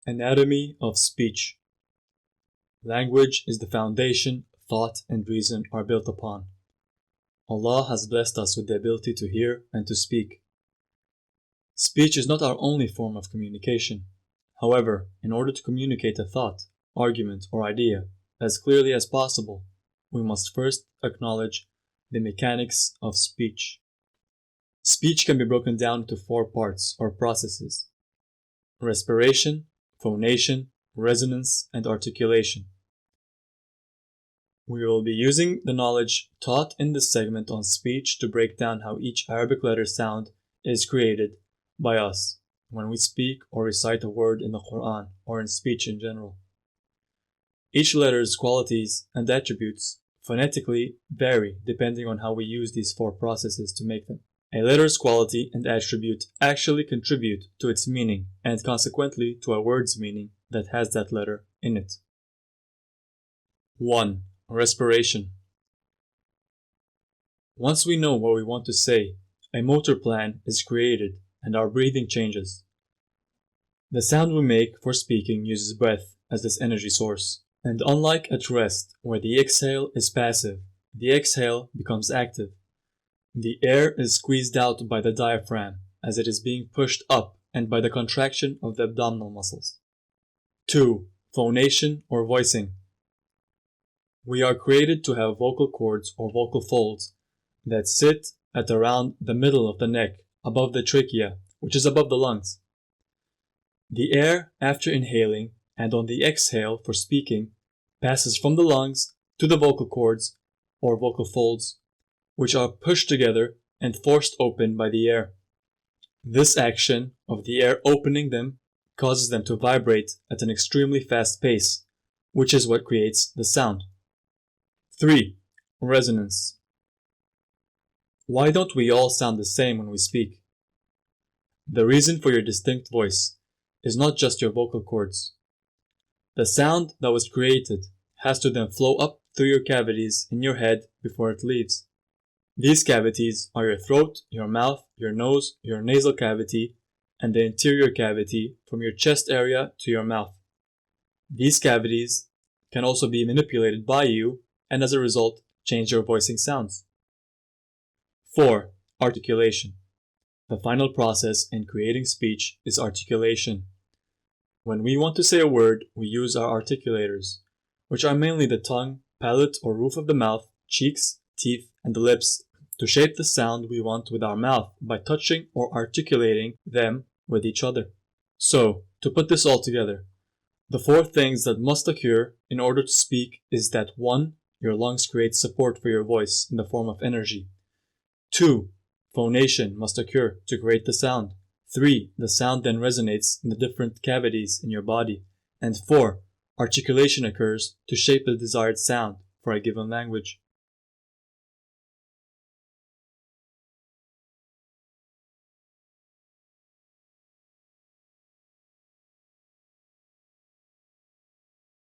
Anatomy of speech. Language is the foundation thought and reason are built upon. Allah has blessed us with the ability to hear and to speak. Speech is not our only form of communication. However, in order to communicate a thought, argument, or idea as clearly as possible, we must first acknowledge the mechanics of speech. Speech can be broken down into 4 parts or processes: respiration, phonation, resonance, and articulation. We will be using the knowledge taught in this segment on speech to break down how each Arabic letter sound is created by us when we speak or recite a word in the Quran or in speech in general. Each letter's qualities and attributes phonetically vary depending on how we use these 4 processes to make them. A letter's quality and attribute actually contribute to its meaning and consequently to a word's meaning that has that letter in it. 1. Respiration. Once we know what we want to say, a motor plan is created and our breathing changes. The sound we make for speaking uses breath as this energy source, and unlike at rest where the exhale is passive, the exhale becomes active. The air is squeezed out by the diaphragm as it is being pushed up and by the contraction of the abdominal muscles. 2. Phonation or voicing. We are created to have vocal cords or vocal folds that sit at around the middle of the neck, above the trachea, which is above the lungs. The air, after inhaling and on the exhale for speaking, passes from the lungs to the vocal cords or vocal folds, which are pushed together and forced open by the air. This action of the air opening them causes them to vibrate at an extremely fast pace, which is what creates the sound. 3. Resonance. Why don't we all sound the same when we speak? The reason for your distinct voice is not just your vocal cords. The sound that was created has to then flow up through your cavities in your head before it leaves. These cavities are your throat, your mouth, your nose, your nasal cavity, and the interior cavity from your chest area to your mouth. These cavities can also be manipulated by you and as a result change your voicing sounds. 4. Articulation. The final process in creating speech is articulation. When we want to say a word, we use our articulators, which are mainly the tongue, palate or roof of the mouth, cheeks, teeth, and the lips, to shape the sound we want with our mouth by touching or articulating them with each other. So, to put this all together, the 4 things that must occur in order to speak is that 1. Your lungs create support for your voice in the form of energy. 2. Phonation must occur to create the sound. 3. The sound then resonates in the different cavities in your body. And 4. Articulation occurs to shape the desired sound for a given language.